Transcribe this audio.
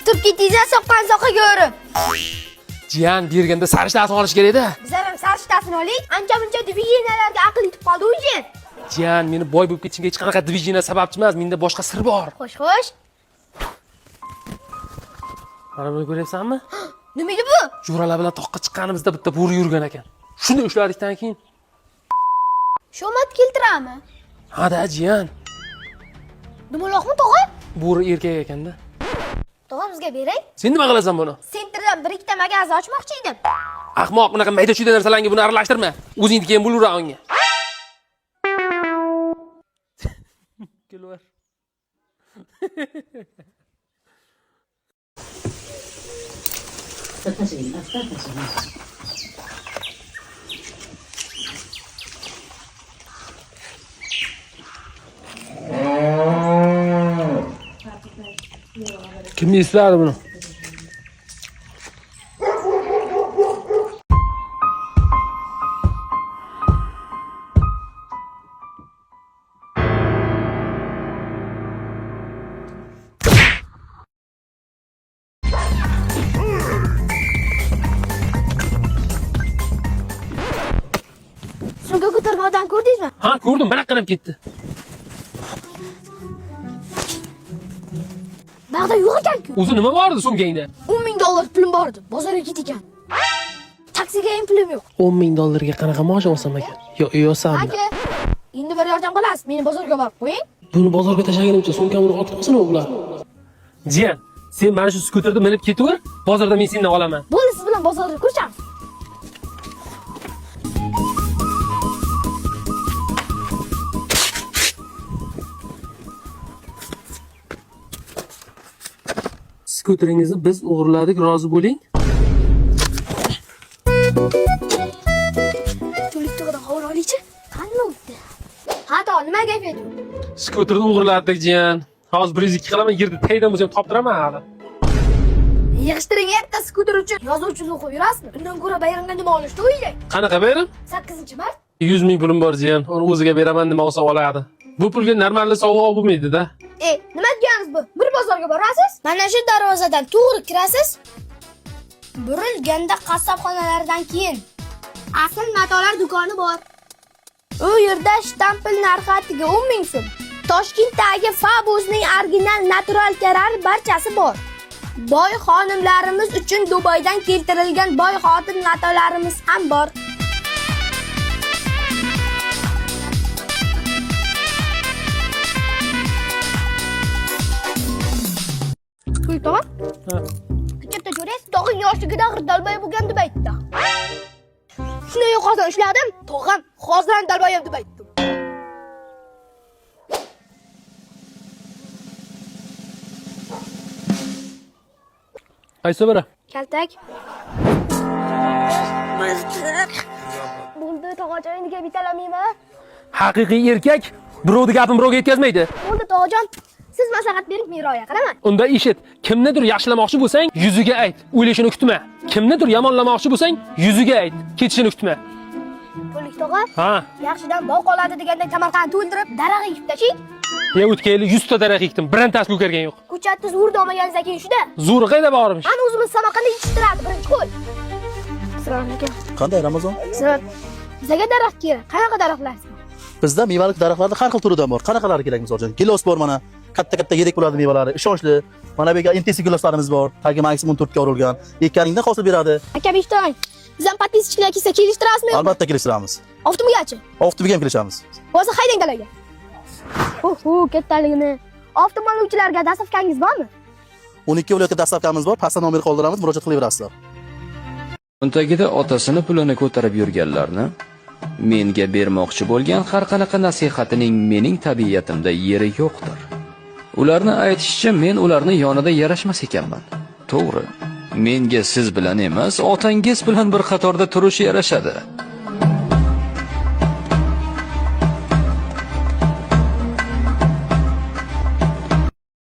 Turib ketdingiz, soqqan soqqa ko'rib. Jiyan berganda sarishtasini olish kerak-da. Bizlar ham sarishtasini oling. Ancha-muncha diviziyalarga aql yetib qoldi o'yin. Jiyan, meni boy bo'lib ketishimga hech qanaqa diviziya sababchi emas, menda boshqa sir bor. Xo'sh. Mana buni ko'ryapsanmi? Nima edi bu? Jo'ralar bilan toqqa chiqqanimizda bitta bo'ri yurgan ekan. Shuni ushladikdan keyin Shomat keltirami? ha-da, jiyan. Dumaloqmi, tog'a? Bo'ri erkak ekanda. Tog'a bizga beray. Sen nima qilasan buni? Sentrdan bir ikkita magazni ochmoqchi edim. Ahmoq, bunaqa mayda-chuyda narsalarga buni aralashtirma. O'zingni keyin bo'laver unga. Kelver. Kim istedi bunu? Sumka ko'targan odam ko'rdingizmi? Ha, ko'rdim, mana qarab ketdi. Bag'da yo'q ekan-ku. O'zi nima bor edi sumkangda? $10,000 pulim bor edi. Bozorga ketgan. Taksiga ham pulim yo'q. $10,000 qanaqa maosh olsam ekan? Yo, yo'samda. Aka, endi bir yordam qilasiz. Meni bozorga olib qo'ying. Buni bozorga tashlaganimcha sumkamni olib qolsin ular. Jiyan, sen mana shu skuterda minib ketaver, bozorda men sendan olaman. Bo'ldi, siz bilan bozorga ko'rishamiz. Skuteringizni biz o'g'irladik, rozi bo'ling. To'lik tog'dan xabar olaychi. Qanday o'tdi? Ha, tog', nima gap edi? Skuterni o'g'irladik, jiyan. Hozir 102 qilaman, yerda taydan bo'lsa ham toptiraman hali. Yig'ishtiring, erta skuter uchun yozuvchini o'qib yurasizmi? Undan ko'ra bayramga nima olishni o'ylang. Qanaqa bayram? 8-mart. 100,000 pulim bor, jiyan. Uni o'ziga beraman, nima olsa oladi. Bu pulga normalniy sovg'a bo'lmaydi-da. Nima deganingiz bu? Bir bozorga borasiz, mana shu darvozadan to'g'ri kirasiz. Burilganda qassobxonalardan keyin asl matolar do'koni bor. U yerda shtampil narxi atiga 10,000 so'm. Toshkentdagi Fabus'ning original natural karar barchasi bor. Boy xonimlarimiz uchun Dubaydan keltirilgan boy xotin matolarimiz ham bor. To'g'ri? Ha. Katta ko'rasiz, tog'ing yoshligida dalbay bo'lgan deb aytdi. Shuni yo'qotib ushladim, tog'am hozir ham dalbayam deb aytdim. Qaysi biri? Kaltak. Bo'ldi, tog'ajoyiniga bitalamayman. Haqiqiy erkak birovning gapini birovga yetkazmaydi. Bo'ldi, tog'ajon. Siz maslahat bering, men rioya qilaman. Unda eshit, kimnidir yaxshilamoqchi bo'lsang, yuziga ayt, o'lishini kutma. Kimnidir yomonlamoqchi bo'lsang, yuziga ayt, ketishini kutma. To'lik tog'a, Ha, yaxshidan boq oladi deganda Samarqandni to'ldirib, daraxt ekib tashing. men o'tgan yil 100 ta daraxt ekdim, birontasi ko'kargan yo'q. Ko'chatni zo'r olmaganidan keyin shuda. Zo'ri qayda bormish? Ana o'zimiz Samarqandda yetishtiradi, birinchi qo'l. Assalomu alaykum. Qanday Ramazon? Assalomu. Bizga daraxt kerak. Qanaqa daraxtlar? Bizda mevalik daraxtlarda har xil turidan bor. Qanaqalari kerak misol uchun? Gilos bor mana. Katta yedak bo'ladi mevalari, ishonchli. Mana bu yerga intensiv giloslarimiz bor. Tagi maksimum 4 ga urilgan. Ekkaningda hosil beradi. Aka beshtoy. Biz ham podpischiklar kelsa kelishtirasizmi? Albatta kelishtiramiz. Avtomobilgachi? Avtomobilga ham kelishamiz. Hozir haydang dalaga. Kattaligini. Avtomobilchilarga dastavkangiz bormi? 12 viloyatga dastavkamiz bor. Pastda nomer qoldiramiz, murojaat qilaverasizlar. Untagida otasini pulini ko'tarib yurganlarni menga bermoqchi bo'lgan har qanaqa nasihatining mening tabiatimda yeri yo'qdir. Ularni aytishicha men ularni yonida yarashmas ekanman. To'g'ri. Menga siz bilan emas, otangiz bilan bir qatorda turish yarashadi.